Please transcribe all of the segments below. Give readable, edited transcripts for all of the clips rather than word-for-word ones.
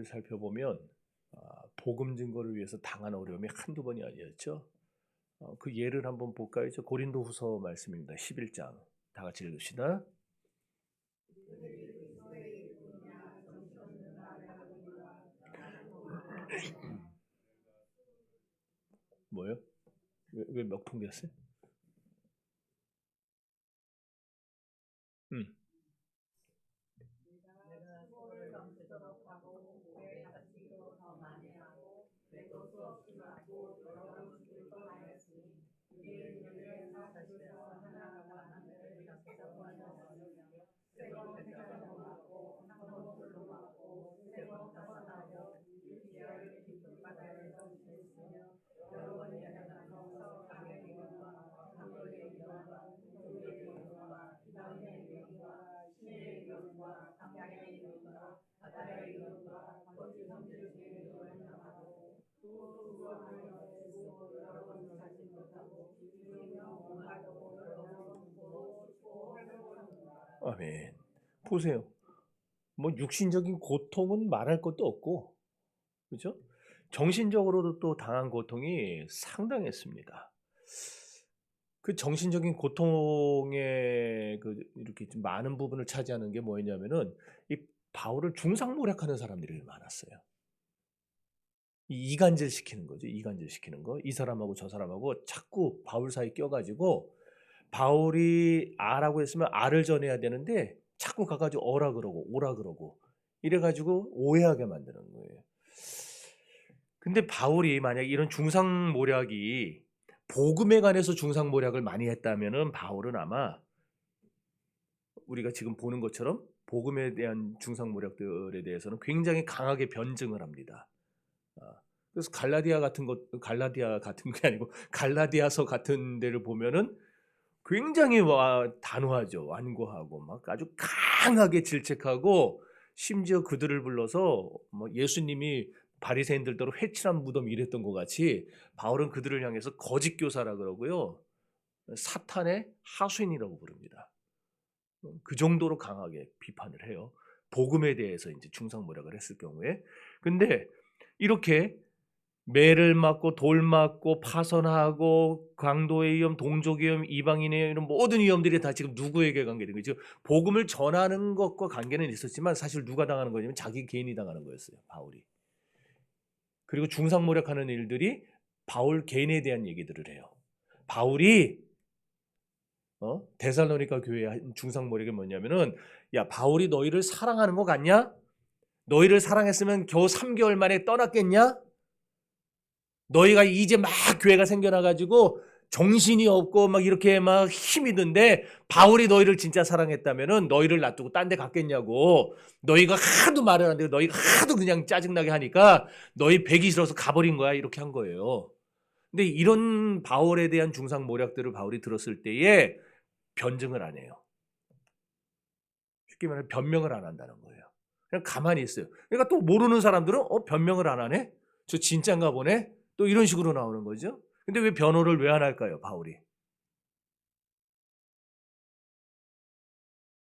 예를 살펴보면 복음 증거를 위해서 당한 어려움이 한두 번이 아니었죠. 그 예를 한번 볼까요? 저 고린도후서 말씀입니다. 11장 다 같이 읽읍시다. 뭐요? 왜 멱풍 됐어요? 음. 아멘. 보세요. 뭐 육신적인 고통은 말할 것도 없고, 그죠? 정신적으로도 또 당한 고통이 상당했습니다. 그 정신적인 고통의 이렇게 좀 많은 부분을 차지하는 게 뭐였냐면은 이 바울을 중상모략하는 사람들이 많았어요. 이간질 시키는 거죠. 이간질 시키는 거. 이 사람하고 저 사람하고 자꾸 바울 사이 껴가지고 바울이 아라고 했으면 아를 전해야 되는데 자꾸 가가지고 어라 그러고 오라 그러고 이래가지고 오해하게 만드는 거예요. 근데 바울이 만약 이런 중상모략이 복음에 관해서 중상모략을 많이 했다면은 바울은 아마 우리가 지금 보는 것처럼 복음에 대한 중상모략들에 대해서는 굉장히 강하게 변증을 합니다. 그래서 갈라디아 같은 게 아니고 갈라디아서 같은 데를 보면은 굉장히 단호하죠. 완고하고 막 아주 강하게 질책하고 심지어 그들을 불러서 뭐 예수님이 바리새인들대로 회칠한 무덤 이랬던 것 같이 바울은 그들을 향해서 거짓 교사라 그러고요. 사탄의 하수인이라고 부릅니다. 그 정도로 강하게 비판을 해요. 복음에 대해서 이제 중상모략을 했을 경우에. 근데 이렇게 매를 맞고 돌 맞고 파선하고 강도의 위험, 동족의 위험, 이방인의 이런 모든 위험들이 다 지금 누구에게 관계된 거죠? 복음을 전하는 것과 관계는 있었지만 사실 누가 당하는 거냐면 자기 개인이 당하는 거였어요. 바울이. 그리고 중상모략하는 일들이 바울 개인에 대한 얘기들을 해요. 바울이 데살로니가 교회의 한 중상모략이 뭐냐면은 야 바울이 너희를 사랑하는 거 같냐? 너희를 사랑했으면 겨우 3개월 만에 떠났겠냐? 너희가 이제 막 교회가 생겨나가지고 정신이 없고 막 이렇게 막 힘이 든데 바울이 너희를 진짜 사랑했다면은 너희를 놔두고 딴 데 갔겠냐고. 너희가 하도 말을 안 되고 너희가 하도 그냥 짜증나게 하니까 너희 배기 싫어서 가버린 거야. 이렇게 한 거예요. 근데 이런 바울에 대한 중상모략들을 바울이 들었을 때에 변증을 안 해요. 쉽게 말하면 변명을 안 한다는 거예요. 그냥 가만히 있어요. 그러니까 또 모르는 사람들은 변명을 안 하네? 저 진짠가 보네? 또 이런 식으로 나오는 거죠. 근데 왜 변호를 왜 안 할까요, 바울이?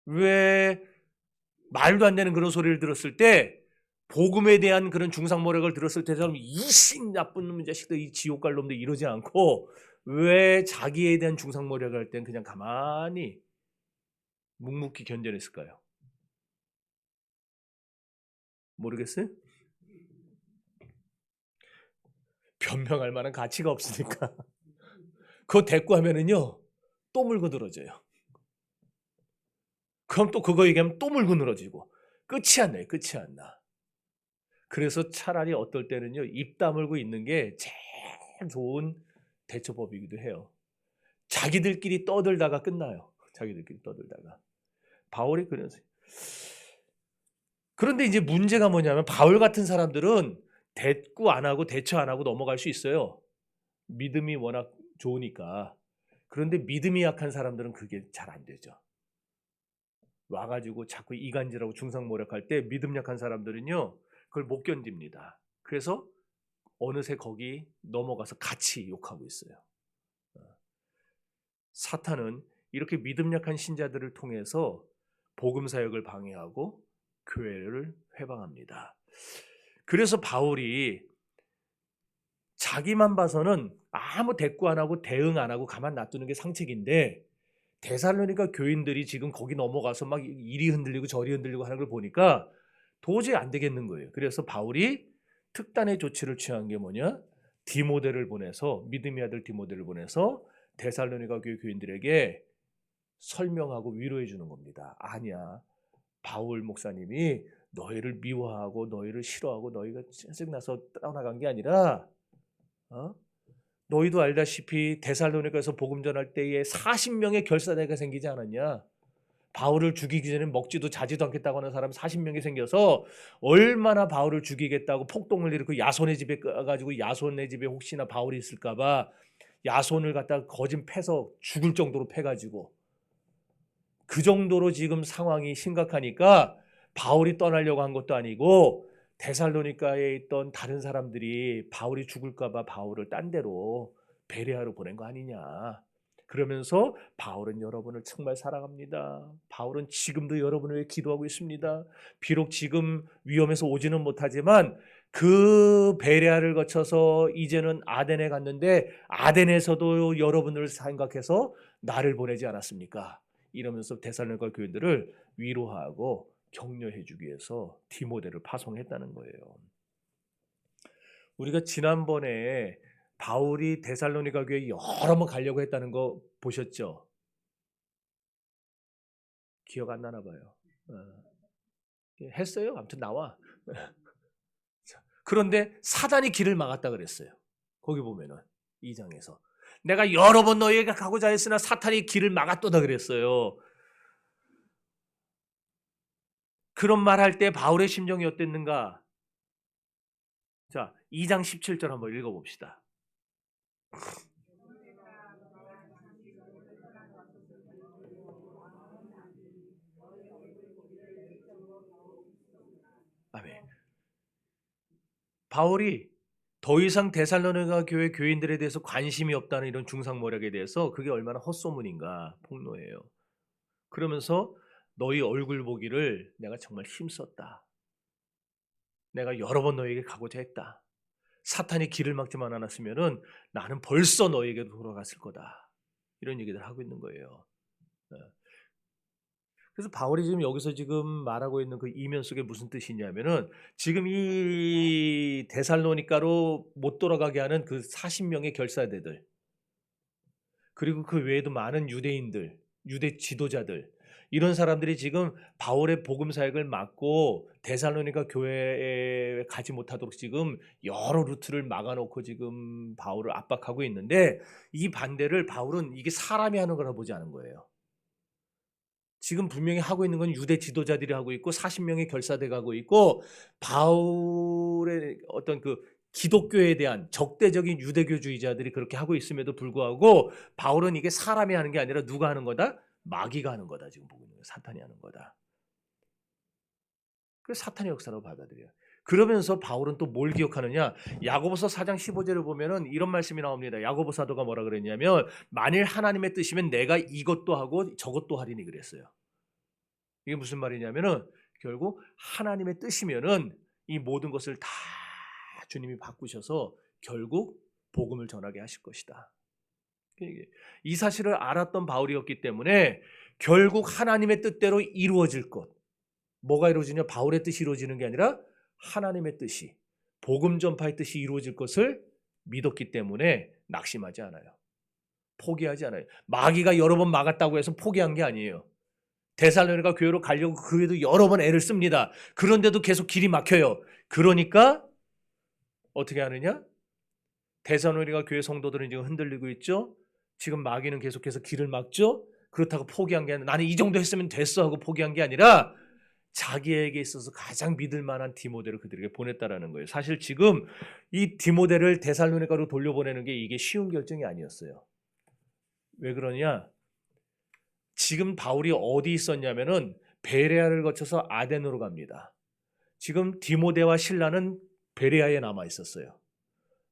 왜 말도 안 되는 그런 소리를 들었을 때 복음에 대한 그런 중상모략을 들었을 때처럼 이씨 나쁜 놈 자식들 이 지옥 갈 놈들 이러지 않고 왜 자기에 대한 중상모략을 할 땐 그냥 가만히 묵묵히 견뎌냈을까요? 모르겠어요? 변명할 만한 가치가 없으니까. 그거 대꾸하면은요 또 물고 늘어져요. 그럼 또 그거 얘기하면 또 물고 늘어지고 끝이 안 나요. 끝이 안 나. 그래서 차라리 어떨 때는요 입 다물고 있는 게 제일 좋은 대처법이기도 해요. 자기들끼리 떠들다가 끝나요. 자기들끼리 떠들다가. 바울이 그래서 그런데 이제 문제가 뭐냐면 바울 같은 사람들은 대꾸 안 하고 대처 안 하고 넘어갈 수 있어요. 믿음이 워낙 좋으니까. 그런데 믿음이 약한 사람들은 그게 잘 안 되죠. 와가지고 자꾸 이간질하고 중상모략할 때 믿음 약한 사람들은요 그걸 못 견딥니다. 그래서 어느새 거기 넘어가서 같이 욕하고 있어요. 사탄은 이렇게 믿음 약한 신자들을 통해서 복음 사역을 방해하고 교회를 회방합니다. 그래서 바울이 자기만 봐서는 아무 대꾸 안 하고 대응 안 하고 가만 놔두는 게 상책인데 데살로니가 교인들이 지금 거기 넘어가서 막 이리 흔들리고 저리 흔들리고 하는 걸 보니까 도저히 안 되겠는 거예요. 그래서 바울이 특단의 조치를 취한 게 뭐냐? 디모데를 보내서, 믿음의 아들 디모데를 보내서 데살로니가 교회 교인들에게 설명하고 위로해 주는 겁니다. 아니야. 바울 목사님이 너희를 미워하고 너희를 싫어하고 너희가 짜증나서 떠나간 게 아니라 너희도 알다시피 데살로니가에서 복음 전할 때에 40명의 결사대가 생기지 않았냐? 바울을 죽이기 전에 먹지도 자지도 않겠다고 하는 사람 40명이 생겨서 얼마나 바울을 죽이겠다고 폭동을 일으키고 야손의 집에 가가지고 야손의 집에 혹시나 바울이 있을까 봐 야손을 갖다가 거진 패서 죽을 정도로 패가지고 그 정도로 지금 상황이 심각하니까 바울이 떠나려고 한 것도 아니고 데살로니가에 있던 다른 사람들이 바울이 죽을까 봐 바울을 딴 데로 베레아로 보낸 거 아니냐. 그러면서 바울은 여러분을 정말 사랑합니다. 바울은 지금도 여러분을 위해 기도하고 있습니다. 비록 지금 위험해서 오지는 못하지만 그 베레아를 거쳐서 이제는 아덴에 갔는데 아덴에서도 여러분을 생각해서 나를 보내지 않았습니까? 이러면서 데살로니가 교인들을 위로하고 격려해 주기 위해서 디모데를 파송했다는 거예요. 우리가 지난번에 바울이 데살로니가 교회에 여러 번 가려고 했다는 거 보셨죠? 기억 안 나나 봐요. 했어요? 아무튼 나와. 그런데 사단이 길을 막았다 그랬어요. 거기 보면은 2장에서 내가 여러 번 너희에게 가고자 했으나 사탄이 길을 막았도다 그랬어요. 그런 말 할 때 바울의 심정이 어땠는가? 자, 2장 17절 한번 읽어봅시다. 아멘. 바울이 더 이상 데살로니가 교회 교인들에 대해서 관심이 없다는 이런 중상모략에 대해서 그게 얼마나 헛소문인가 폭로해요. 그러면서 너희 얼굴 보기를 내가 정말 힘썼다. 내가 여러 번 너희에게 가고자 했다. 사탄이 길을 막지만 않았으면은 나는 벌써 너희에게 돌아갔을 거다. 이런 얘기들 하고 있는 거예요. 그래서 바울이 지금 여기서 지금 말하고 있는 그 이면 속에 무슨 뜻이냐면은 지금 이 데살로니가로 못 돌아가게 하는 그 40명의 결사대들 그리고 그 외에도 많은 유대인들, 유대 지도자들 이런 사람들이 지금 바울의 복음 사역을 막고 데살로니가 교회에 가지 못하도록 지금 여러 루트를 막아놓고 지금 바울을 압박하고 있는데 이 반대를 바울은 이게 사람이 하는 거라 보지 않은 거예요. 지금 분명히 하고 있는 건 유대 지도자들이 하고 있고 40명의 결사대가 하고 있고 바울의 어떤 그 기독교에 대한 적대적인 유대교주의자들이 그렇게 하고 있음에도 불구하고 바울은 이게 사람이 하는 게 아니라 누가 하는 거다? 마귀가 하는 거다. 지금 보고 있는 거예요. 사탄이 하는 거다. 그래서 사탄의 역사라고 받아들여요. 그러면서 바울은 또 뭘 기억하느냐? 야고보서 4장 15절을 보면은 이런 말씀이 나옵니다. 야고보 사도가 뭐라 그랬냐면 만일 하나님의 뜻이면 내가 이것도 하고 저것도 하리니 그랬어요. 이게 무슨 말이냐면은 결국 하나님의 뜻이면은 이 모든 것을 다 주님이 바꾸셔서 결국 복음을 전하게 하실 것이다. 이 사실을 알았던 바울이었기 때문에 결국 하나님의 뜻대로 이루어질 것. 뭐가 이루어지냐? 바울의 뜻이 이루어지는 게 아니라 하나님의 뜻이, 복음 전파의 뜻이 이루어질 것을 믿었기 때문에 낙심하지 않아요. 포기하지 않아요. 마귀가 여러 번 막았다고 해서 포기한 게 아니에요. 데살로니가 교회로 가려고 그 외에도 여러 번 애를 씁니다. 그런데도 계속 길이 막혀요. 그러니까 어떻게 하느냐? 데살로니가 교회 성도들은 지금 흔들리고 있죠. 지금 마귀는 계속해서 길을 막죠. 그렇다고 포기한 게 아니라 나는 이 정도 했으면 됐어 하고 포기한 게 아니라 자기에게 있어서 가장 믿을 만한 디모데를 그들에게 보냈다라는 거예요. 사실 지금 이 디모데를 데살로니가로 돌려보내는 게 이게 쉬운 결정이 아니었어요. 왜 그러냐? 지금 바울이 어디 있었냐면은 베레아를 거쳐서 아덴으로 갑니다. 지금 디모데와 실라는 베레아에 남아 있었어요.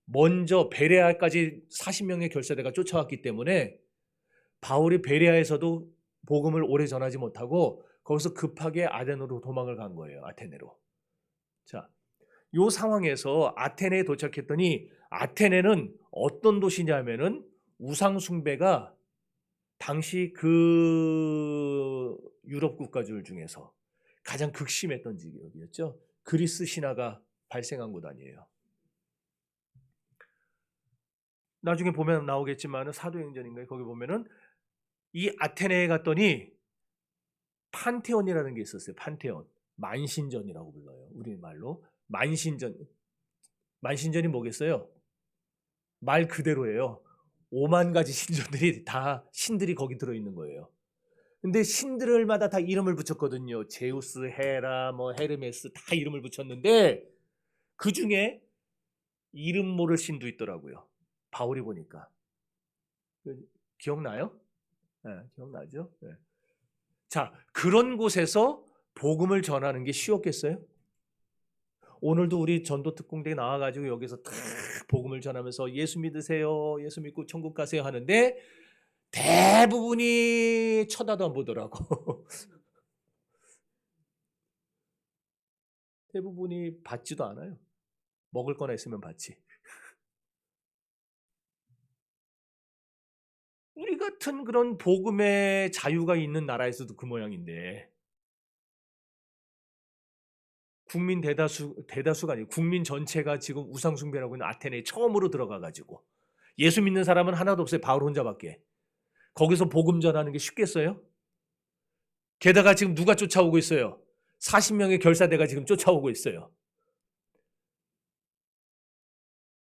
먼저 베레아까지 40명의 결사대가 쫓아왔기 때문에 바울이 베레아에서도 복음을 오래 전하지 못하고 거기서 급하게 아덴으로 도망을 간 거예요. 아테네로. 자, 요 상황에서 아테네에 도착했더니 아테네는 어떤 도시냐면은 우상 숭배가 당시 그 유럽 국가들 중에서 가장 극심했던 지역이었죠. 그리스 신화가 발생한 곳 아니에요. 나중에 보면 나오겠지만 사도행전인가요? 거기 보면은 이 아테네에 갔더니 판테온이라는 게 있었어요. 판테온. 만신전이라고 불러요. 우리말로. 만신전. 만신전이 뭐겠어요? 말 그대로예요. 5만 가지 신전들이 다 신들이 거기 들어있는 거예요. 근데 신들마다 다 이름을 붙였거든요. 제우스, 헤라, 뭐 헤르메스 다 이름을 붙였는데 그 중에 이름 모를 신도 있더라고요. 바울이 보니까. 기억나요? 네, 기억나죠? 네. 자, 그런 곳에서 복음을 전하는 게 쉬웠겠어요? 오늘도 우리 전도 특공대에 나와가지고 여기서 다 복음을 전하면서 예수 믿으세요, 예수 믿고 천국 가세요 하는데 대부분이 쳐다도 안 보더라고. 대부분이 받지도 않아요. 먹을 거나 있으면 받지. 우리 같은 그런 복음의 자유가 있는 나라에서도 그 모양인데 국민 대다수가 아니고 국민 전체가 지금 우상 숭배라고 있는 아테네에 처음으로 들어가 가지고 예수 믿는 사람은 하나도 없어요. 바울 혼자밖에. 거기서 복음 전하는 게 쉽겠어요? 게다가 지금 누가 쫓아오고 있어요? 40명의 결사대가 지금 쫓아오고 있어요.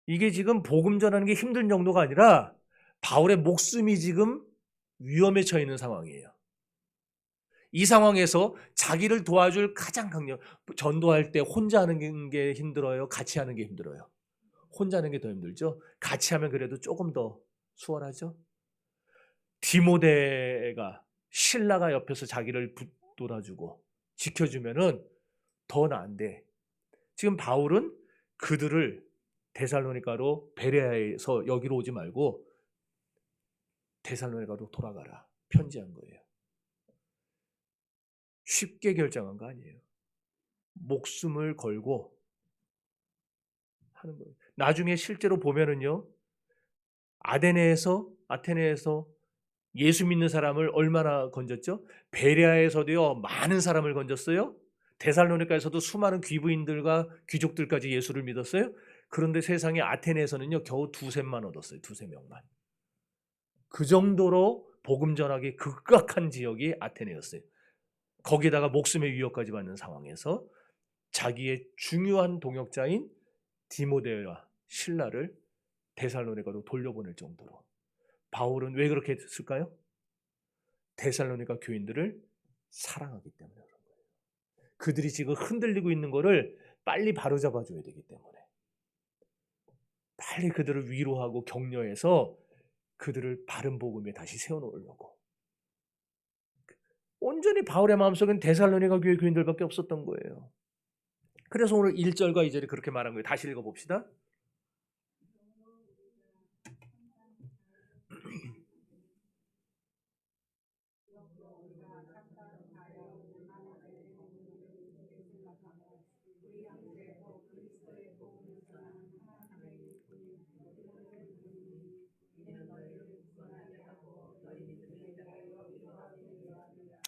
이게 지금 복음 전하는 게 힘든 정도가 아니라 바울의 목숨이 지금 위험에 처해 있는 상황이에요. 이 상황에서 자기를 도와줄 가장 강력, 전도할 때 혼자 하는 게 힘들어요? 같이 하는 게 힘들어요? 혼자 하는 게 더 힘들죠? 같이 하면 그래도 조금 더 수월하죠? 디모데가 신라가 옆에서 자기를 붙돌아주고 지켜주면은 더 나은데 지금 바울은 그들을 데살로니가로 베레아에서 여기로 오지 말고 데살로니가로 돌아가라 편지한 거예요. 쉽게 결정한 거 아니에요. 목숨을 걸고 하는 거예요. 나중에 실제로 보면은요. 아테네에서 예수 믿는 사람을 얼마나 건졌죠? 베레아에서도요. 많은 사람을 건졌어요. 데살로니가에서도 수많은 귀부인들과 귀족들까지 예수를 믿었어요. 그런데 세상에 아테네에서는요. 겨우 두셋만 얻었어요. 두세 명만. 그 정도로 복음 전하기 극악한 지역이 아테네였어요. 거기다가 목숨의 위협까지 받는 상황에서 자기의 중요한 동역자인 디모데와 신라를 데살로니가로 돌려보낼 정도로. 바울은 왜 그렇게 했을까요? 데살로니가 교인들을 사랑하기 때문에 그런 거예요. 그들이 지금 흔들리고 있는 거를 빨리 바로잡아 줘야 되기 때문에. 빨리 그들을 위로하고 격려해서 그들을 바른 복음에 다시 세워놓으려고. 온전히 바울의 마음속엔 데살로니가 교회 교인들밖에 없었던 거예요. 그래서 오늘 1절과 2절이 그렇게 말한 거예요. 다시 읽어봅시다.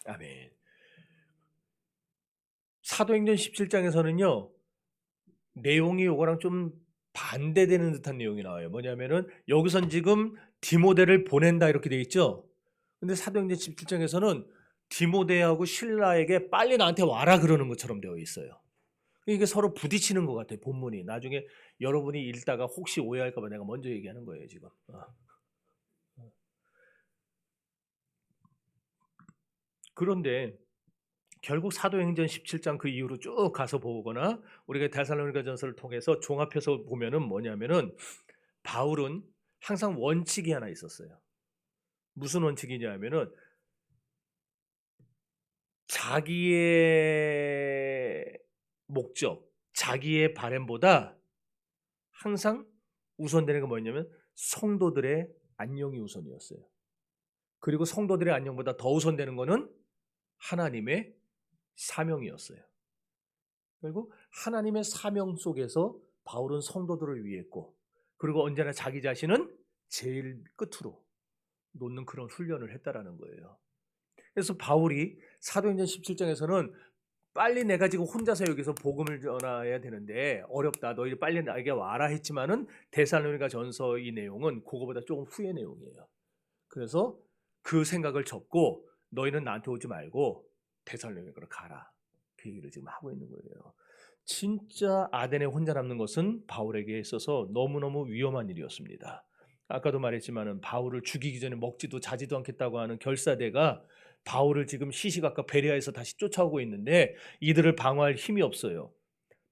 아멘. 사도행전 17장에서는요. 내용이 요거랑 좀 반대되는 듯한 내용이 나와요. 뭐냐면은 여기선 지금 디모데를 보낸다 이렇게 돼 있죠. 근데 사도행전 17장에서는 디모데하고 신라에게 빨리 나한테 와라 그러는 것처럼 되어 있어요. 이게 서로 부딪히는 것 같아요. 본문이. 나중에 여러분이 읽다가 혹시 오해할까 봐 내가 먼저 얘기하는 거예요, 지금. 그런데 결국 사도행전 17장 그 이후로 쭉 가서 보거나 우리가 데살로니가 전서를 통해서 종합해서 보면은 뭐냐면은 바울은 항상 원칙이 하나 있었어요. 무슨 원칙이냐면은 자기의 목적, 자기의 바램보다 항상 우선되는 게 뭐냐면 성도들의 안녕이 우선이었어요. 그리고 성도들의 안녕보다 더 우선되는 거는 하나님의 사명이었어요. 결국 하나님의 사명 속에서 바울은 성도들을 위했고, 그리고 언제나 자기 자신은 제일 끝으로 놓는 그런 훈련을 했다라는 거예요. 그래서 바울이 사도행전 17장에서는 빨리 내가 지금 혼자서 여기서 복음을 전해야 되는데 어렵다. 너희들 빨리 나에게 와라 했지만은 데살로니가 전서 이 내용은 그거보다 조금 후의 내용이에요. 그래서 그 생각을 접고 너희는 나한테 오지 말고 데살로니가로 가라. 그 얘기를 지금 하고 있는 거예요. 진짜 아덴에 혼자 남는 것은 바울에게 있어서 너무너무 위험한 일이었습니다. 아까도 말했지만은 바울을 죽이기 전에 먹지도 자지도 않겠다고 하는 결사대가 바울을 지금 시시각각 베레아에서 다시 쫓아오고 있는데 이들을 방어할 힘이 없어요.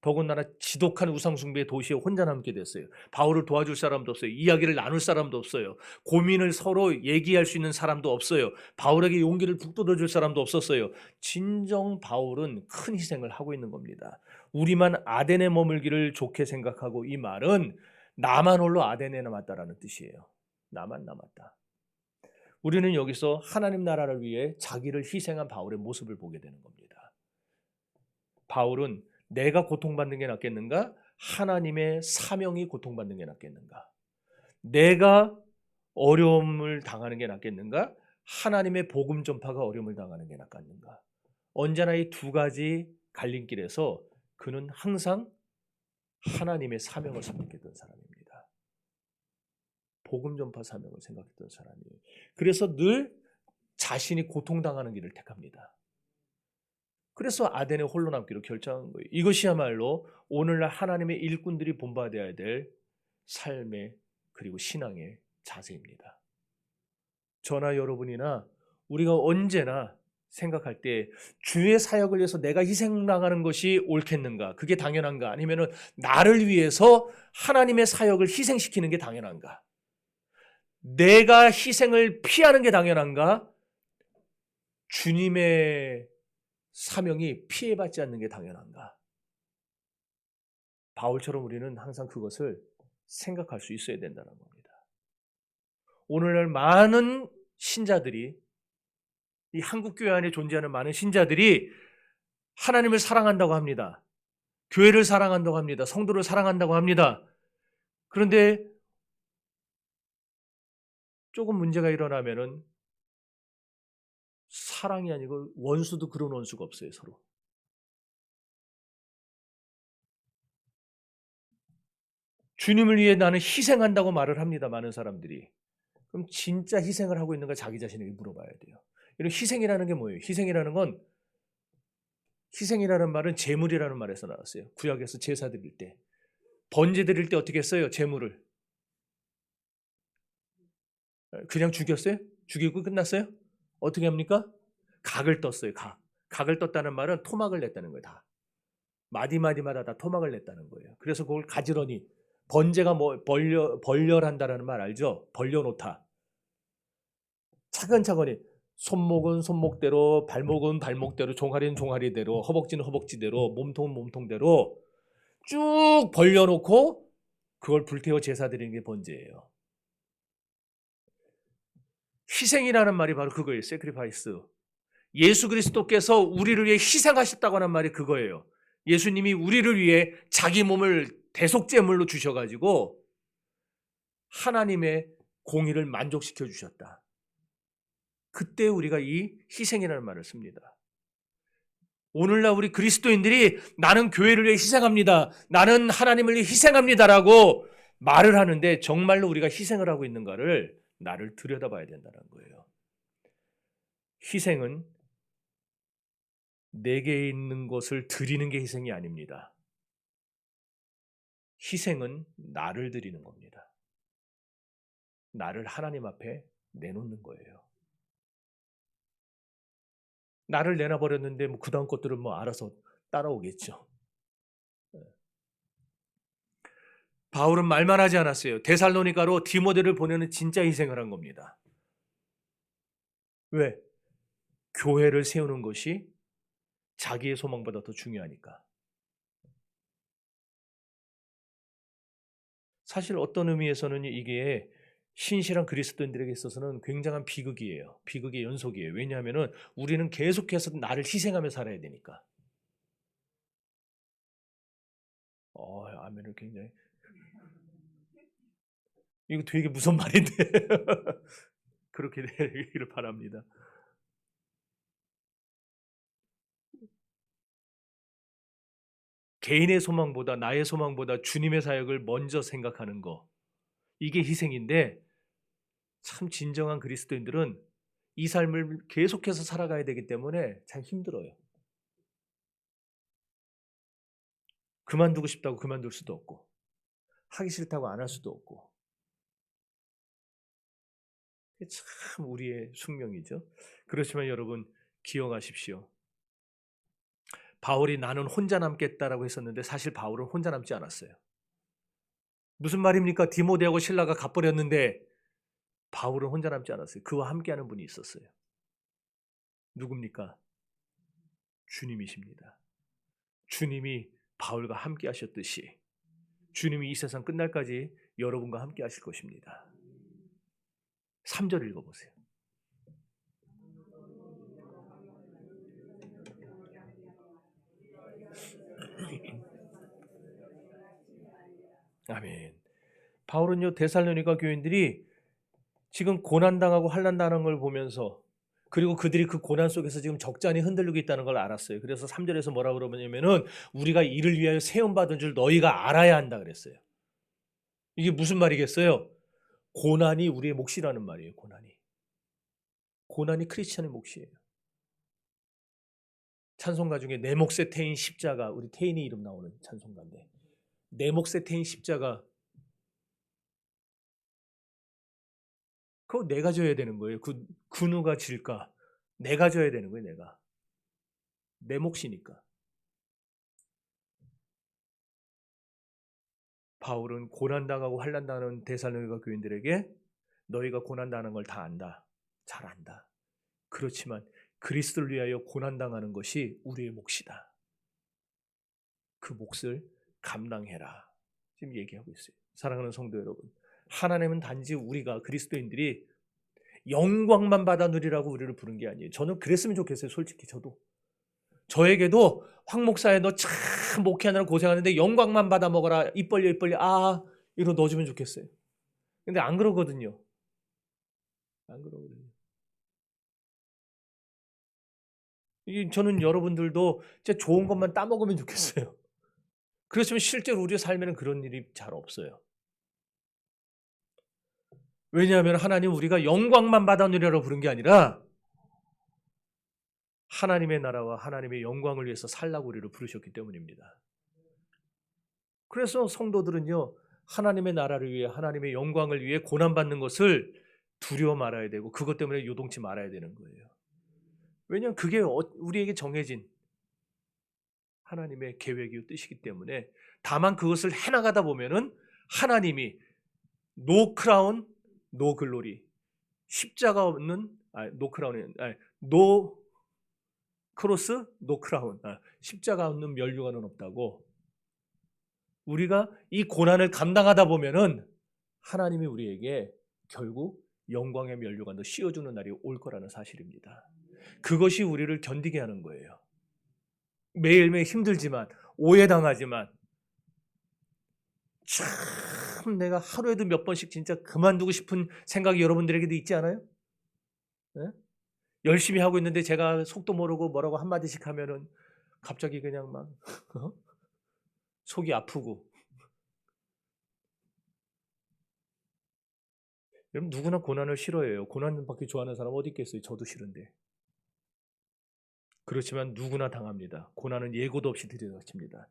더군다나 지독한 우상숭배의 도시에 혼자 남게 됐어요. 바울을 도와줄 사람도 없어요. 이야기를 나눌 사람도 없어요. 고민을 서로 얘기할 수 있는 사람도 없어요. 바울에게 용기를 북돋아줄 사람도 없었어요. 진정 바울은 큰 희생을 하고 있는 겁니다. 우리만 아덴에 머물기를 좋게 생각하고, 이 말은 나만 홀로 아덴에 남았다라는 뜻이에요. 나만 남았다. 우리는 여기서 하나님 나라를 위해 자기를 희생한 바울의 모습을 보게 되는 겁니다. 바울은 내가 고통받는 게 낫겠는가? 하나님의 사명이 고통받는 게 낫겠는가? 내가 어려움을 당하는 게 낫겠는가? 하나님의 복음 전파가 어려움을 당하는 게 낫겠는가? 언제나 이 두 가지 갈림길에서 그는 항상 하나님의 사명을 생각했던 사람입니다. 복음 전파 사명을 생각했던 사람이에요. 그래서 늘 자신이 고통당하는 길을 택합니다. 그래서 아덴에 홀로 남기로 결정한 거예요. 이것이야말로 오늘날 하나님의 일꾼들이 본받아야 될 삶의 그리고 신앙의 자세입니다. 저나 여러분이나 우리가 언제나 생각할 때 주의 사역을 위해서 내가 희생나가는 것이 옳겠는가? 그게 당연한가? 아니면은 나를 위해서 하나님의 사역을 희생시키는 게 당연한가? 내가 희생을 피하는 게 당연한가? 주님의 사명이 피해받지 않는 게 당연한가? 바울처럼 우리는 항상 그것을 생각할 수 있어야 된다는 겁니다. 오늘날 많은 신자들이, 이 한국교회 안에 존재하는 많은 신자들이 하나님을 사랑한다고 합니다. 교회를 사랑한다고 합니다. 성도를 사랑한다고 합니다. 그런데 조금 문제가 일어나면은 사랑이 아니고 원수도 그런 원수가 없어요, 서로. 주님을 위해 나는 희생한다고 말을 합니다, 많은 사람들이. 그럼 진짜 희생을 하고 있는가 자기 자신에게 물어봐야 돼요. 이런 희생이라는 게 뭐예요? 희생이라는 말은 제물이라는 말에서 나왔어요. 구약에서 제사 드릴 때. 번제 드릴 때 어떻게 했어요? 제물을. 그냥 죽였어요? 죽이고 끝났어요? 어떻게 합니까? 각을 떴어요. 각. 각을 떴다는 말은 토막을 냈다는 거예요. 다. 마디마디마다 다 토막을 냈다는 거예요. 그래서 그걸 가지런히, 번제가 뭐 벌렬한다라는 말 알죠? 벌려놓다. 차근차근히 손목은 손목대로, 발목은 발목대로, 종아리는 종아리대로, 허벅지는 허벅지대로, 몸통은 몸통대로 쭉 벌려놓고 그걸 불태워 제사 드리는 게 번제예요. 희생이라는 말이 바로 그거예요. sacrifice. 예수 그리스도께서 우리를 위해 희생하셨다고 하는 말이 그거예요. 예수님이 우리를 위해 자기 몸을 대속제물로 주셔가지고 하나님의 공의를 만족시켜 주셨다. 그때 우리가 이 희생이라는 말을 씁니다. 오늘날 우리 그리스도인들이 나는 교회를 위해 희생합니다. 나는 하나님을 위해 희생합니다라고 말을 하는데 정말로 우리가 희생을 하고 있는가를 나를 들여다봐야 된다는 거예요. 희생은 내게 있는 것을 드리는 게 희생이 아닙니다. 희생은 나를 드리는 겁니다. 나를 하나님 앞에 내놓는 거예요. 나를 내놔버렸는데 뭐 그다음 것들은 뭐 알아서 따라오겠죠. 바울은 말만 하지 않았어요. 데살로니가로 디모데를 보내는 진짜 희생을 한 겁니다. 왜? 교회를 세우는 것이 자기의 소망보다 더 중요하니까. 사실 어떤 의미에서는 이게 신실한 그리스도인들에게 있어서는 굉장한 비극이에요. 비극의 연속이에요. 왜냐하면 우리는 계속해서 나를 희생하며 살아야 되니까. 아멘을 굉장히 이거 되게 무서운 말인데 그렇게 되기를 바랍니다. 개인의 소망보다 나의 소망보다 주님의 사역을 먼저 생각하는 거 이게 희생인데 참 진정한 그리스도인들은 이 삶을 계속해서 살아가야 되기 때문에 참 힘들어요. 그만두고 싶다고 그만둘 수도 없고 하기 싫다고 안 할 수도 없고 참 우리의 숙명이죠. 그렇지만 여러분 기억하십시오. 바울이 나는 혼자 남겠다라고 했었는데 사실 바울은 혼자 남지 않았어요. 무슨 말입니까? 디모데하고 실라가 가버렸는데 바울은 혼자 남지 않았어요. 그와 함께하는 분이 있었어요. 누굽니까? 주님이십니다. 주님이 바울과 함께 하셨듯이 주님이 이 세상 끝날까지 여러분과 함께 하실 것입니다. 3절 읽어보세요. 아멘. 바울은요 데살로니가 교인들이 지금 고난당하고 환난당하는 걸 보면서 그리고 그들이 그 고난 속에서 지금 적잖이 흔들리고 있다는 걸 알았어요. 그래서 3절에서 뭐라고 그러냐면은 우리가 이를 위하여 세움받은 줄 너희가 알아야 한다 그랬어요. 이게 무슨 말이겠어요? 고난이 우리의 몫이라는 말이에요. 고난이 크리스천의 몫이에요. 찬송가 중에 내 몫에 태인 십자가 우리 태인이 이름 나오는 찬송가인데 내 몫에 태인 십자가 그거 내가 져야 되는 거예요. 그 누가 질까? 내가 져야 되는 거예요. 내 몫이니까. 바울은 고난당하고 환난당하는 데살로니가 교인들에게 너희가 고난당하는 걸 다 안다. 잘 안다. 그렇지만 그리스도를 위하여 고난당하는 것이 우리의 몫이다. 그 몫을 감당해라. 지금 얘기하고 있어요. 사랑하는 성도 여러분. 하나님은 단지 우리가 그리스도인들이 영광만 받아 누리라고 우리를 부른 게 아니에요. 저는 그랬으면 좋겠어요. 솔직히 저에게도 황 목사야 너 참 목회하느라 고생하는데 영광만 받아 먹어라. 입 벌려 이러 넣어주면 좋겠어요. 근데 안 그러거든요. 저는 여러분들도 진짜 좋은 것만 따먹으면 좋겠어요. 그렇지만 실제로 우리의 삶에는 그런 일이 잘 없어요. 왜냐하면 하나님 우리가 영광만 받아 누리라고 부른 게 아니라 하나님의 나라와 하나님의 영광을 위해서 살라고 우리를 부르셨기 때문입니다. 그래서 성도들은요. 하나님의 나라를 위해 하나님의 영광을 위해 고난받는 것을 두려워 말아야 되고 그것 때문에 요동치 말아야 되는 거예요. 왜냐하면 그게 우리에게 정해진 하나님의 계획이요 뜻이기 때문에 다만 그것을 해나가다 보면은 하나님이 노 크라운 노 글로리 십자가 없는 노 크라운이 노 크로스 노 크라운 십자가 없는 면류관은 없다고 우리가 이 고난을 감당하다 보면은 하나님이 우리에게 결국 영광의 면류관도 씌워주는 날이 올 거라는 사실입니다. 그것이 우리를 견디게 하는 거예요. 매일매일 힘들지만 오해당하지만 참 내가 하루에도 몇 번씩 진짜 그만두고 싶은 생각이 여러분들에게도 있지 않아요? 네? 열심히 하고 있는데 제가 속도 모르고 뭐라고 한마디씩 하면은 갑자기 그냥 막 속이 아프고 여러분 누구나 고난을 싫어해요. 고난 받기 좋아하는 사람 어디 있겠어요? 저도 싫은데. 그렇지만 누구나 당합니다. 고난은 예고도 없이 들이닥칩니다.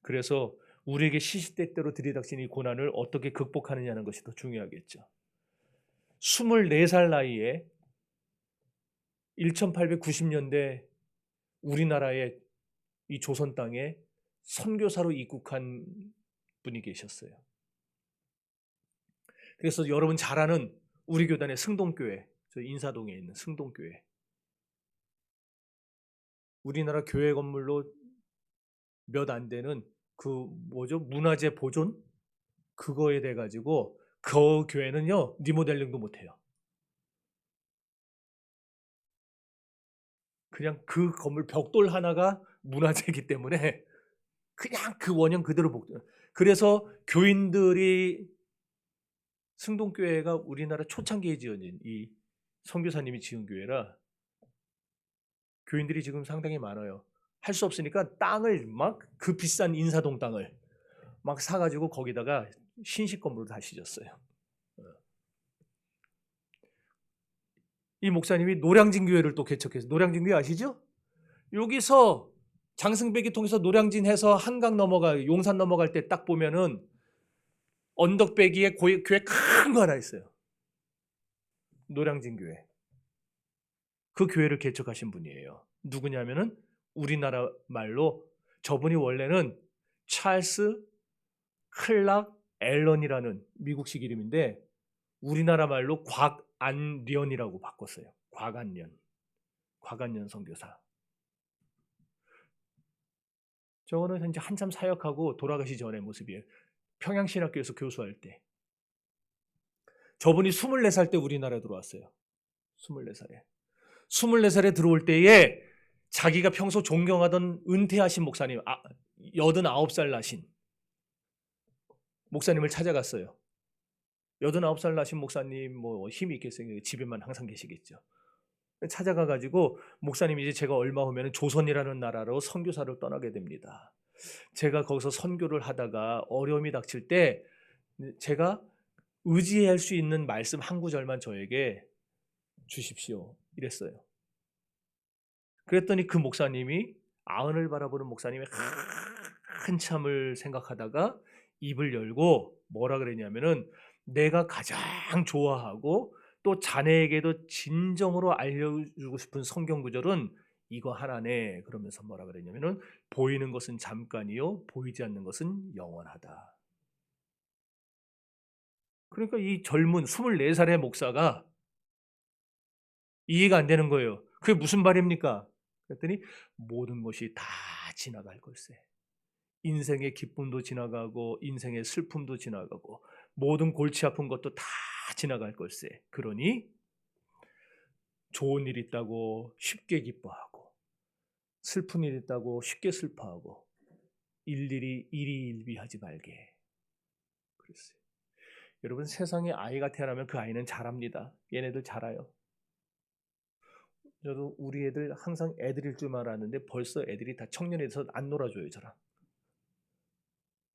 그래서 우리에게 시시때때로 들이닥친 이 고난을 어떻게 극복하느냐는 것이 더 중요하겠죠. 24살 나이에 1890년대 우리나라의 이 조선 땅에 선교사로 입국한 분이 계셨어요. 그래서 여러분 잘 아는 우리 교단의 승동교회, 저 인사동에 있는 승동교회. 우리나라 교회 건물로 몇 안 되는 그 문화재 보존 그거에 돼 가지고 그 교회는요 리모델링도 못 해요. 그냥 그 건물 벽돌 하나가 문화재이기 때문에 그냥 그 원형 그대로 그래서 교인들이 승동교회가 우리나라 초창기에 지어진 이 선교사님이 지은 교회라 교인들이 지금 상당히 많아요. 할 수 없으니까 땅을 막 그 비싼 인사동 땅을 막 사가지고 거기다가 신식 건물을 다 지었어요. 이 목사님이 노량진 교회를 또 개척해서 노량진 교회 아시죠? 여기서 장승배기 통해서 노량진 해서 한강 넘어가 용산 넘어갈 때 딱 보면은 언덕배기에 교회 큰 거 하나 있어요. 노량진 교회. 그 교회를 개척하신 분이에요. 누구냐면은 우리나라 말로 저분이 원래는 찰스 클락 앨런이라는 미국식 이름인데 우리나라 말로 곽안련이라고 바꿨어요. 곽안련 선교사. 저거는 이제 한참 사역하고 돌아가시 전의 모습이에요. 평양신학교에서 교수할 때. 저분이 24살 때 우리나라에 들어왔어요. 24살에. 24살에 들어올 때에 자기가 평소 존경하던 은퇴하신 목사님, 89살 나신 목사님을 찾아갔어요. 89살 나신 목사님 뭐 힘이 있겠어요. 집에만 항상 계시겠죠. 찾아가가지고 목사님 이제 제가 얼마 후면 조선이라는 나라로 선교사를 떠나게 됩니다. 제가 거기서 선교를 하다가 어려움이 닥칠 때 제가 의지할 수 있는 말씀 한 구절만 저에게 주십시오. 이랬어요. 그랬더니 그 목사님이 아흔을 바라보는 목사님이 한참을 생각하다가 입을 열고 뭐라 그랬냐면은 내가 가장 좋아하고 또 자네에게도 진정으로 알려주고 싶은 성경 구절은 이거 하나네. 그러면서 뭐라 그랬냐면은 보이는 것은 잠깐이요 보이지 않는 것은 영원하다. 그러니까 이 젊은 24살의 목사가 이해가 안 되는 거예요. 그게 무슨 말입니까? 그랬더니 모든 것이 다 지나갈 걸세. 인생의 기쁨도 지나가고 인생의 슬픔도 지나가고 모든 골치 아픈 것도 다 지나갈 걸세. 그러니 좋은 일 있다고 쉽게 기뻐하고 슬픈 일 있다고 쉽게 슬퍼하고 일일이 일희일비하지 말게. 그랬어요. 여러분 세상에 아이가 태어나면 그 아이는 자랍니다. 얘네들 자라요. 저도 우리 애들 항상 애들일 줄 알았는데 벌써 애들이 다 청년이 돼서 안 놀아줘요. 저랑.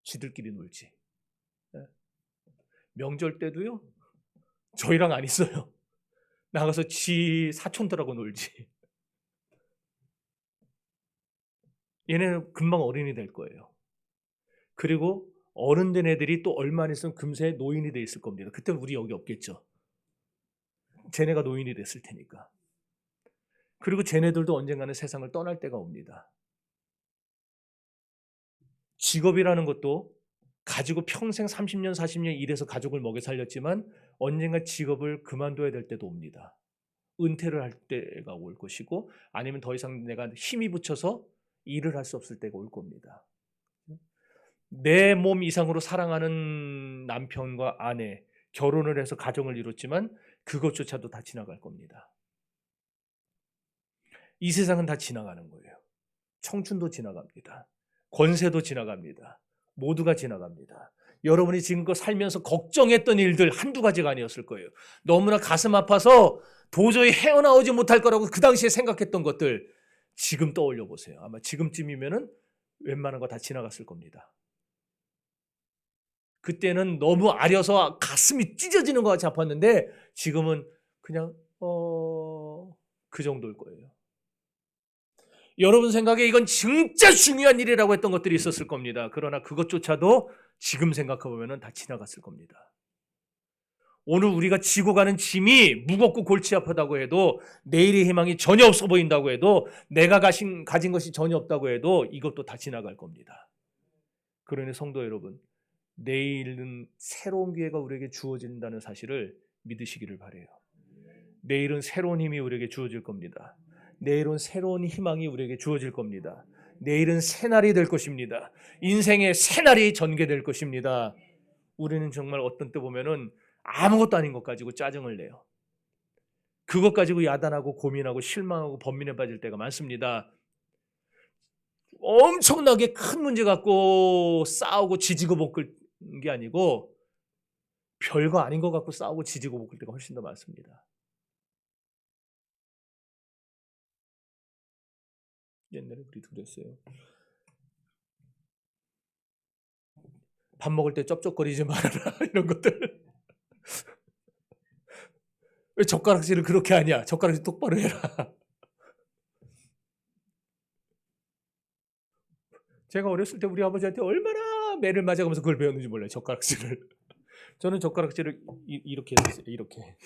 지들끼리 놀지. 명절 때도요. 저희랑 안 있어요. 나가서 지 사촌들하고 놀지. 얘네는 금방 어른이 될 거예요. 그리고 어른 된 애들이 또 얼마 안 있으면 금세 노인이 돼 있을 겁니다. 그때는 우리 여기 없겠죠. 쟤네가 노인이 됐을 테니까. 그리고 쟤네들도 언젠가는 세상을 떠날 때가 옵니다. 직업이라는 것도 가지고 평생 30년, 40년 일해서 가족을 먹여 살렸지만 언젠가 직업을 그만둬야 될 때도 옵니다. 은퇴를 할 때가 올 것이고 아니면 더 이상 내가 힘이 붙여서 일을 할 수 없을 때가 올 겁니다. 내 몸 이상으로 사랑하는 남편과 아내, 결혼을 해서 가정을 이뤘지만 그것조차도 다 지나갈 겁니다. 이 세상은 다 지나가는 거예요. 청춘도 지나갑니다. 권세도 지나갑니다. 모두가 지나갑니다. 여러분이 지금껏 살면서 걱정했던 일들 한두 가지가 아니었을 거예요. 너무나 가슴 아파서 도저히 헤어나오지 못할 거라고 그 당시에 생각했던 것들 지금 떠올려 보세요. 아마 지금쯤이면은 웬만한 거 다 지나갔을 겁니다. 그때는 너무 아려서 가슴이 찢어지는 것 같이 아팠는데 지금은 그냥 그 정도일 거예요. 여러분 생각에 이건 진짜 중요한 일이라고 했던 것들이 있었을 겁니다. 그러나 그것조차도 지금 생각해보면 다 지나갔을 겁니다. 오늘 우리가 지고 가는 짐이 무겁고 골치 아프다고 해도 내일의 희망이 전혀 없어 보인다고 해도 내가 가진 것이 전혀 없다고 해도 이것도 다 지나갈 겁니다. 그러니 성도 여러분, 내일은 새로운 기회가 우리에게 주어진다는 사실을 믿으시기를 바라요. 내일은 새로운 힘이 우리에게 주어질 겁니다. 내일은 새로운 희망이 우리에게 주어질 겁니다. 내일은 새날이 될 것입니다. 인생의 새날이 전개될 것입니다. 우리는 정말 어떤 때 보면은 아무것도 아닌 것 가지고 짜증을 내요. 그것 가지고 야단하고 고민하고 실망하고 번민에 빠질 때가 많습니다. 엄청나게 큰 문제 갖고 싸우고 지지고 볶을 게 아니고 별거 아닌 것 갖고 싸우고 지지고 볶을 때가 훨씬 더 많습니다. 옛날에 우리도 그랬어요. 밥 먹을 때 쩝쩝거리지 말아라 이런 것들. 왜 젓가락질을 그렇게 하냐? 젓가락질 똑바로 해라. 제가 어렸을 때 우리 아버지한테 얼마나 매를 맞아가면서 그걸 배웠는지 몰라요. 젓가락질을. 저는 젓가락질을 이렇게 했어요. 이렇게.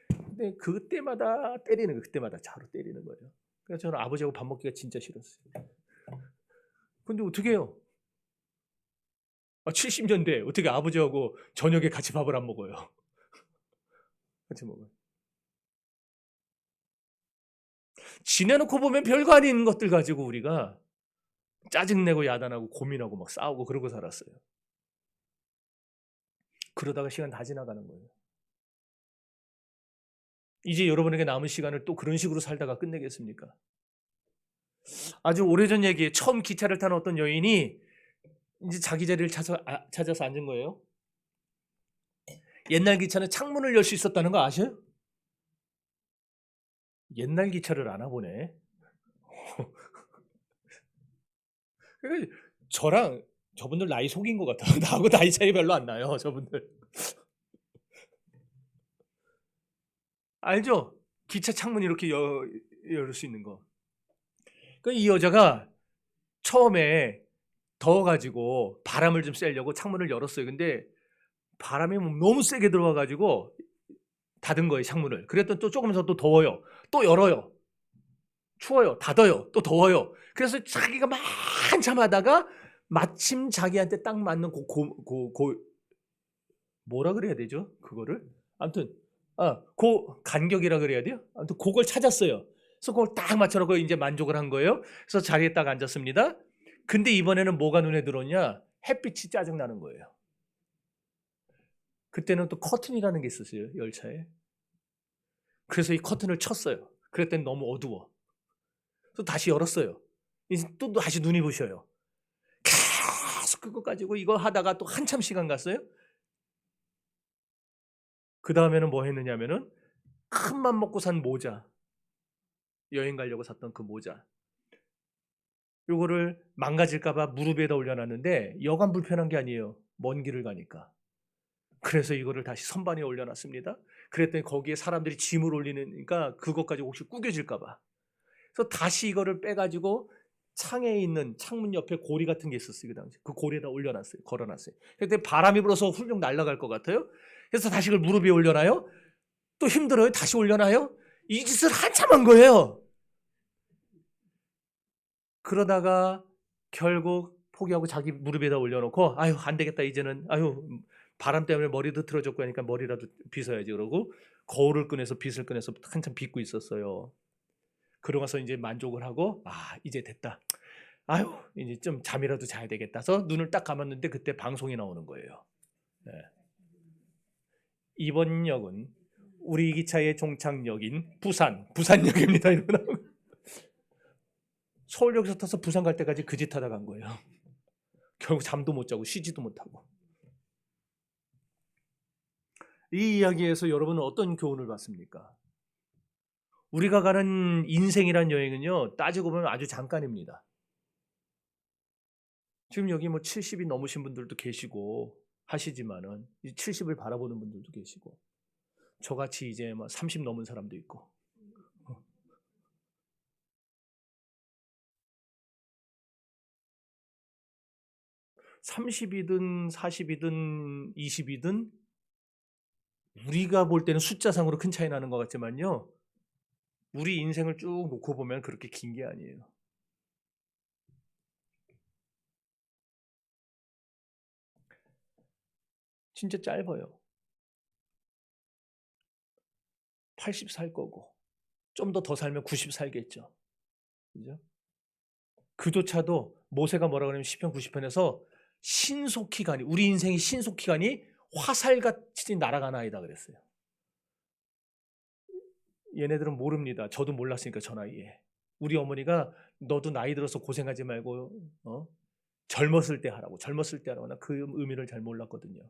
근데 그때마다 때리는 거예요. 그때마다 자로 때리는 거예요. 그래서 저는 아버지하고 밥 먹기가 진짜 싫었어요. 근데 어떻게 해요? 70년대 어떻게 아버지하고 저녁에 같이 밥을 안 먹어요? 같이 먹어요. 지내놓고 보면 별거 아닌 것들 가지고 우리가 짜증내고 야단하고 고민하고 막 싸우고 그러고 살았어요. 그러다가 시간 다 지나가는 거예요. 이제 여러분에게 남은 시간을 또 그런 식으로 살다가 끝내겠습니까? 아주 오래전 얘기에 처음 기차를 타는 어떤 여인이 이제 자기 자리를 찾아서 앉은 거예요. 옛날 기차는 창문을 열 수 있었다는 거 아셔요? 옛날 기차를 아나 보네. 저랑 저분들 나이 속인 것 같아요. 나하고 나이 차이 별로 안 나요. 저분들. 알죠? 기차 창문 이렇게 열 수 있는 거. 이 여자가 처음에 더워가지고 바람을 좀 쐬려고 창문을 열었어요. 근데 바람이 너무 세게 들어와가지고 닫은 거예요, 창문을. 그랬더니 또 조금 더 더워요. 또 열어요. 추워요. 닫아요. 또 더워요. 그래서 자기가 막 한참 하다가 마침 자기한테 딱 맞는 뭐라 그래야 되죠? 그거를? 아무튼 간격이라 그래야 돼요? 아무튼 그걸 찾았어요. 그래서 그걸 딱 맞춰놓고 이제 만족을 한 거예요. 그래서 자리에 딱 앉았습니다. 근데 이번에는 뭐가 눈에 들어오냐? 햇빛이 짜증나는 거예요. 그때는 또 커튼이라는 게 있었어요, 열차에. 그래서 이 커튼을 쳤어요. 그랬더니 너무 어두워. 또 다시 열었어요. 또 다시 눈이 부셔요. 계속 그거 가지고 이거 하다가 또 한참 시간 갔어요. 그 다음에는 뭐 했느냐면은 큰 맘 먹고 산 모자, 여행 가려고 샀던 그 모자, 요거를 망가질까봐 무릎 위에다 올려놨는데 여간 불편한 게 아니에요. 먼 길을 가니까. 그래서 이거를 다시 선반 위에 올려놨습니다. 그랬더니 거기에 사람들이 짐을 올리니까 그것까지 혹시 구겨질까봐. 그래서 다시 이거를 빼가지고 창에 있는 창문 옆에 고리 같은 게 있었어요. 그 당시 그 고리에다 올려놨어요. 걸어놨어요. 그때 바람이 불어서 훌쩍 날아갈 것 같아요. 그래서 다시 그걸 무릎 위에 올려놔요. 또 힘들어요. 다시 올려놔요. 이 짓을 한참 한 거예요. 그러다가 결국 포기하고 자기 무릎 위에다 올려놓고 아유 안 되겠다 이제는 아유 바람 때문에 머리도 틀어졌고 하니까 머리라도 빗어야지 그러고 거울을 꺼내서 빗을 꺼내서 한참 빗고 있었어요. 그러고 나서 이제 만족을 하고 이제 됐다. 아유 이제 좀 잠이라도 자야 되겠다. 해서 눈을 딱 감았는데 그때 방송이 나오는 거예요. 네. 이번 역은 우리 기차의 종착역인 부산역입니다. 서울역에서 타서 부산 갈 때까지 그 짓 하다 간 거예요. 결국 잠도 못 자고 쉬지도 못하고. 이 이야기에서 여러분은 어떤 교훈을 받습니까? 우리가 가는 인생이란 여행은요, 따지고 보면 아주 잠깐입니다. 지금 여기 뭐 70이 넘으신 분들도 계시고 하시지만은 70을 바라보는 분들도 계시고 저같이 이제 뭐 30 넘은 사람도 있고 30이든 40이든 20이든 우리가 볼 때는 숫자상으로 큰 차이 나는 것 같지만요. 우리 인생을 쭉 놓고 보면 그렇게 긴 게 아니에요. 진짜 짧아요. 80 살 거고 좀 더 살면 90 살겠죠. 그죠? 그조차도 모세가 뭐라 그러냐면 시편 90편에서 신속히 가니 우리 인생이 신속히 가니 화살같이 날아가나이다 그랬어요. 얘네들은 모릅니다. 저도 몰랐으니까 저 나이에. 우리 어머니가 너도 나이 들어서 고생하지 말고 젊었을 때 하라고, 젊었을 때 하라고. 나 그 의미를 잘 몰랐거든요.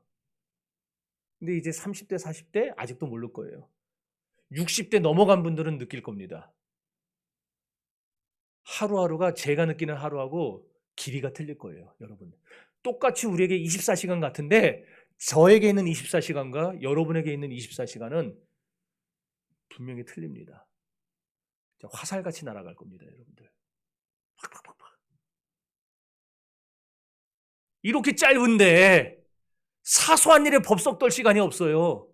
근데 이제 30대, 40대 아직도 모를 거예요. 60대 넘어간 분들은 느낄 겁니다. 하루하루가 제가 느끼는 하루하고 길이가 틀릴 거예요, 여러분. 똑같이 우리에게 24시간 같은데 저에게 있는 24시간과 여러분에게 있는 24시간은 분명히 틀립니다. 화살같이 날아갈 겁니다, 여러분들. 팍팍팍팍. 이렇게 짧은데 사소한 일에 법석 떨 시간이 없어요.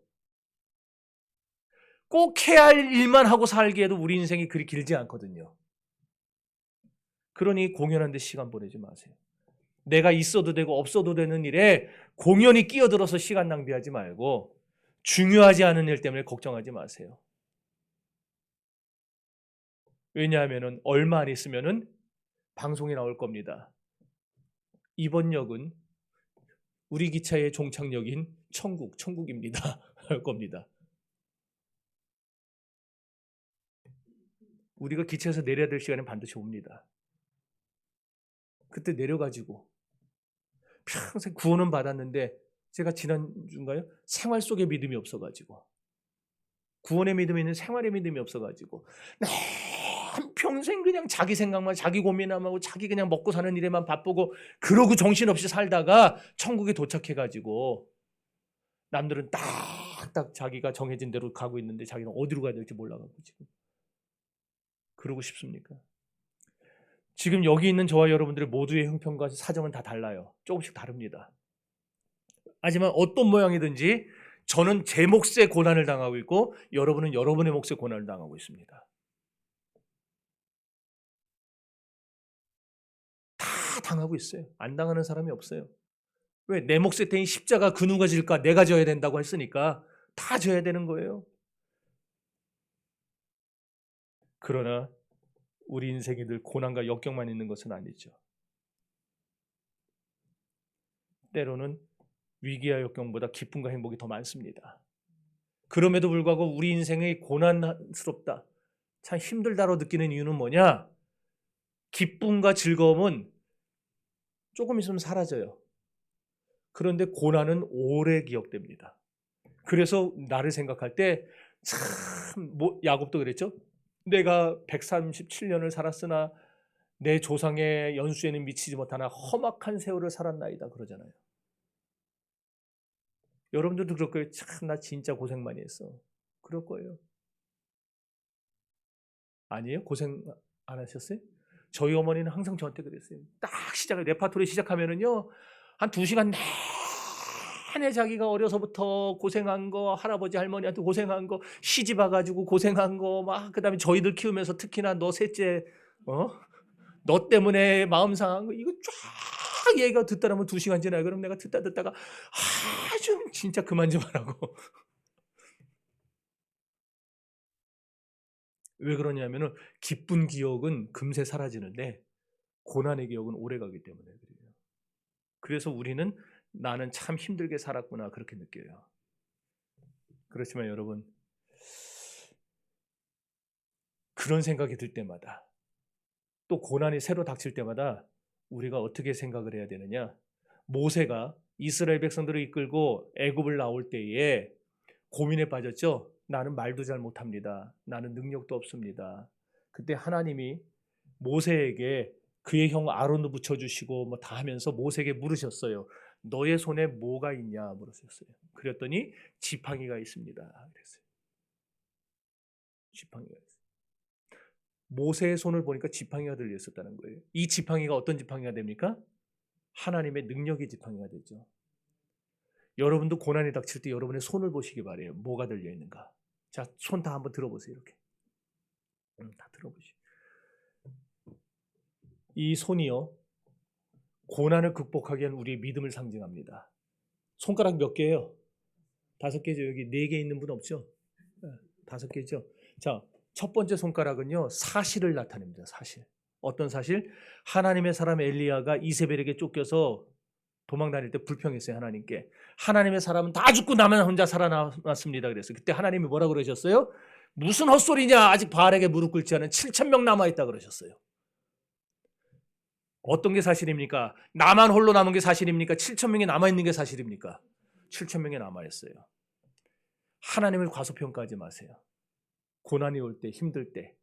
꼭 해야 할 일만 하고 살기에도 우리 인생이 그리 길지 않거든요. 그러니 공연한 데 시간 보내지 마세요. 내가 있어도 되고 없어도 되는 일에 공연히 끼어들어서 시간 낭비하지 말고 중요하지 않은 일 때문에 걱정하지 마세요. 왜냐하면 얼마 안 있으면 방송이 나올 겁니다. 이번 역은 우리 기차의 종착역인 천국입니다. 할 겁니다. 우리가 기차에서 내려야 될 시간은 반드시 옵니다. 그때 내려가지고 평생 구원은 받았는데 제가 지난주인가요? 생활 속에 믿음이 없어가지고 구원의 믿음이 있는 생활의 믿음이 없어가지고 한평생 그냥 자기 생각만 자기 고민하고 자기 그냥 먹고 사는 일에만 바쁘고 그러고 정신없이 살다가 천국에 도착해가지고 남들은 딱딱 자기가 정해진 대로 가고 있는데 자기는 어디로 가야 될지 몰라가지고 지금 그러고 싶습니까? 지금 여기 있는 저와 여러분들의 모두의 형편과 사정은 다 달라요. 조금씩 다릅니다. 하지만 어떤 모양이든지 저는 제 몫의 고난을 당하고 있고 여러분은 여러분의 몫의 고난을 당하고 있습니다. 다 당하고 있어요. 안 당하는 사람이 없어요. 왜? 내 몫의 대인 십자가 그 누가 질까? 내가 져야 된다고 했으니까 다 져야 되는 거예요. 그러나 우리 인생이 늘 고난과 역경만 있는 것은 아니죠. 때로는 위기와 역경보다 기쁨과 행복이 더 많습니다. 그럼에도 불구하고 우리 인생이 고난스럽다, 참 힘들다로 느끼는 이유는 뭐냐? 기쁨과 즐거움은 조금 있으면 사라져요. 그런데 고난은 오래 기억됩니다. 그래서 나를 생각할 때 참 야곱도 그랬죠. 내가 137년을 살았으나 내 조상의 연수에는 미치지 못하나 험악한 세월을 살았나이다 그러잖아요. 여러분들도 그럴 거예요. 참 나 진짜 고생 많이 했어. 그럴 거예요. 아니에요? 고생 안 하셨어요? 저희 어머니는 항상 저한테 그랬어요. 딱 시작을 레파토리 시작하면은요 한 2시간 내내 자기가 어려서부터 고생한 거, 할아버지 할머니한테 고생한 거, 시집 와가지고 고생한 거, 막 그다음에 저희들 키우면서 특히나 너 셋째, 너 때문에 마음 상한 거 이거 쫙 얘기가 듣다 보면 2시간 지나요. 그럼 내가 듣다가 좀 진짜 그만 좀 하라고. 왜 그러냐면은 기쁜 기억은 금세 사라지는데 고난의 기억은 오래가기 때문에 그래요. 그래서 우리는 나는 참 힘들게 살았구나 그렇게 느껴요. 그렇지만 여러분 그런 생각이 들 때마다 또 고난이 새로 닥칠 때마다 우리가 어떻게 생각을 해야 되느냐? 모세가 이스라엘 백성들을 이끌고 애굽을 나올 때에 고민에 빠졌죠. 나는 말도 잘 못합니다. 나는 능력도 없습니다. 그때 하나님이 모세에게 그의 형 아론도 붙여주시고 뭐 다 하면서 모세에게 물으셨어요. 너의 손에 뭐가 있냐 물으셨어요. 그랬더니 지팡이가 있습니다. 그랬어요. 지팡이가 있어요. 모세의 손을 보니까 지팡이가 들려 있었다는 거예요. 이 지팡이가 어떤 지팡이가 됩니까? 하나님의 능력의 지팡이가 되죠. 여러분도 고난이 닥칠 때 여러분의 손을 보시기 바래요. 뭐가 들려 있는가? 자, 손 다 한번 들어보세요. 이렇게 다 들어보시죠. 이 손이요 고난을 극복하기 위한 우리의 믿음을 상징합니다. 손가락 몇 개예요? 5개죠. 여기 4개 있는 분 없죠? 5개죠. 자, 첫 번째 손가락은요 사실을 나타냅니다. 사실. 어떤 사실? 하나님의 사람 엘리야가 이세벨에게 쫓겨서 도망 다닐 때 불평했어요. 하나님께. 하나님의 사람은 다 죽고 나만 혼자 살아남았습니다. 그래서 그때 하나님이 뭐라고 그러셨어요? 무슨 헛소리냐. 아직 바알에게 무릎 꿇지 않은 7천 명 남아있다 그러셨어요. 어떤 게 사실입니까? 나만 홀로 남은 게 사실입니까? 7천 명이 남아있는 게 사실입니까? 7천 명이 남아있어요. 하나님을 과소평가하지 마세요. 고난이 올 때, 힘들 때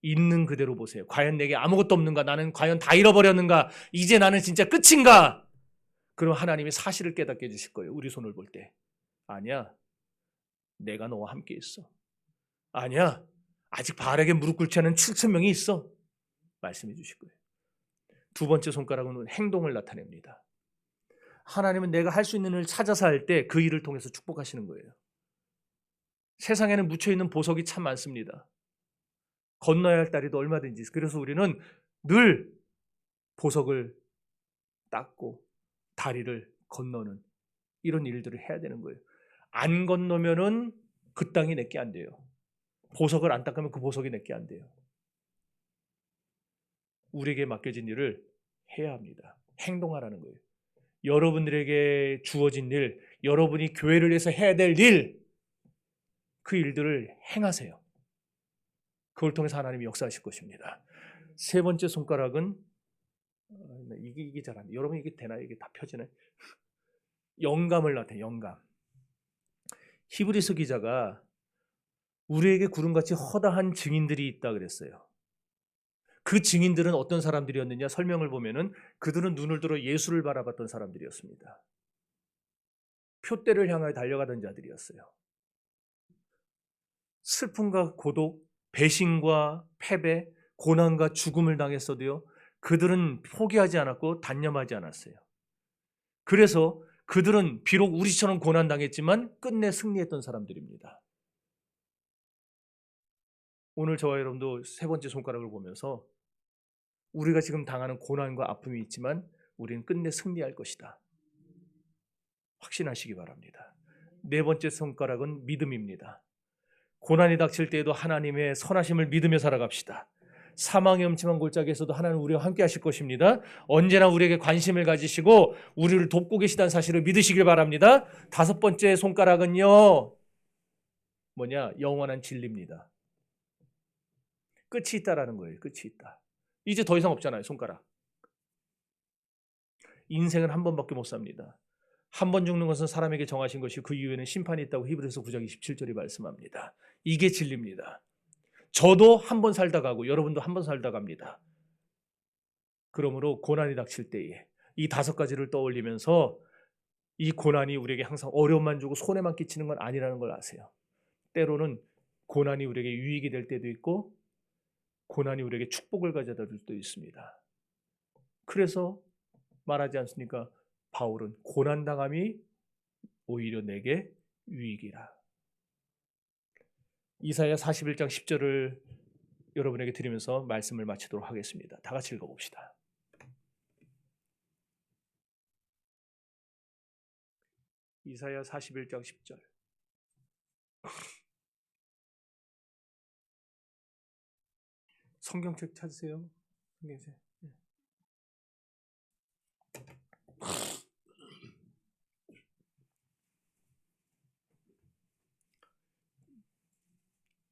있는 그대로 보세요. 과연 내게 아무것도 없는가? 나는 과연 다 잃어버렸는가? 이제 나는 진짜 끝인가? 그럼 하나님이 사실을 깨닫게 해주실 거예요. 우리 손을 볼 때. 아니야. 내가 너와 함께 있어. 아니야. 아직 바알에게 무릎 꿇지 않은 7천 명이 있어. 말씀해 주실 거예요. 두 번째 손가락은 행동을 나타냅니다. 하나님은 내가 할 수 있는 일을 찾아서 할 때 그 일을 통해서 축복하시는 거예요. 세상에는 묻혀있는 보석이 참 많습니다. 건너야 할 다리도 얼마든지. 그래서 우리는 늘 보석을 닦고 다리를 건너는 이런 일들을 해야 되는 거예요. 안 건너면은 그 땅이 내게 안 돼요. 보석을 안 닦으면 그 보석이 내게 안 돼요. 우리에게 맡겨진 일을 해야 합니다. 행동하라는 거예요. 여러분들에게 주어진 일, 여러분이 교회를 위해서 해야 될 일, 그 일들을 행하세요. 그걸 통해서 하나님이 역사하실 것입니다. 세 번째 손가락은 이게 잘 안 돼. 여러분 이게 되나요? 이게 다 펴지나요? 영감을 나타내요. 영감. 히브리서 기자가 우리에게 구름같이 허다한 증인들이 있다 그랬어요. 그 증인들은 어떤 사람들이었느냐? 설명을 보면은 그들은 눈을 들어 예수를 바라봤던 사람들이었습니다. 표대를 향하여 달려가던 자들이었어요. 슬픔과 고독, 배신과 패배, 고난과 죽음을 당했어도요, 그들은 포기하지 않았고 단념하지 않았어요. 그래서 그들은 비록 우리처럼 고난 당했지만 끝내 승리했던 사람들입니다. 오늘 저와 여러분도 세 번째 손가락을 보면서 우리가 지금 당하는 고난과 아픔이 있지만 우리는 끝내 승리할 것이다. 확신하시기 바랍니다. 네 번째 손가락은 믿음입니다. 고난이 닥칠 때에도 하나님의 선하심을 믿으며 살아갑시다. 사망의 음침한 골짜기에서도 하나님은 우리와 함께 하실 것입니다. 언제나 우리에게 관심을 가지시고 우리를 돕고 계시다는 사실을 믿으시길 바랍니다. 다섯 번째 손가락은요, 뭐냐? 영원한 진리입니다. 끝이 있다라는 거예요. 끝이 있다. 이제 더 이상 없잖아요. 손가락. 인생은 한 번밖에 못 삽니다. 한 번 죽는 것은 사람에게 정하신 것이고 그 이후에는 심판이 있다고 히브리서 9장 27절이 말씀합니다. 이게 진리입니다. 저도 한 번 살다 가고 여러분도 한 번 살다 갑니다. 그러므로 고난이 닥칠 때에 이 다섯 가지를 떠올리면서 이 고난이 우리에게 항상 어려움만 주고 손해만 끼치는 건 아니라는 걸 아세요. 때로는 고난이 우리에게 유익이 될 때도 있고 고난이 우리에게 축복을 가져다 줄 때도 있습니다. 그래서 말하지 않습니까? 바울은 고난당함이 오히려 내게 유익이라. 이사야 41장 10절을 여러분에게 드리면서 말씀을 마치도록 하겠습니다. 다 같이 읽어봅시다. 이사야 41장 10절. 성경책 찾으세요. 성경책.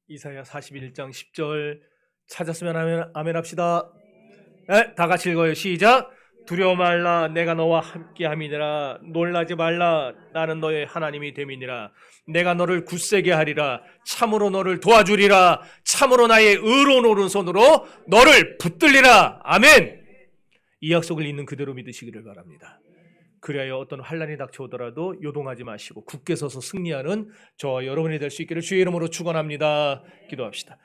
이사야 41장 10절 찾았으면 아멘 합시다. 네, 다 같이 읽어요. 시작. 두려워 말라. 내가 너와 함께함이니라. 놀라지 말라. 나는 너의 하나님이 됨이니라. 내가 너를 굳세게 하리라. 참으로 너를 도와주리라. 참으로 나의 의로운 오른손으로 너를 붙들리라. 아멘. 이 약속을 있는 그대로 믿으시기를 바랍니다. 그리하여 어떤 환난이 닥쳐오더라도 요동하지 마시고 굳게 서서 승리하는 저와 여러분이 될 수 있기를 주의 이름으로 축원합니다. 기도합시다.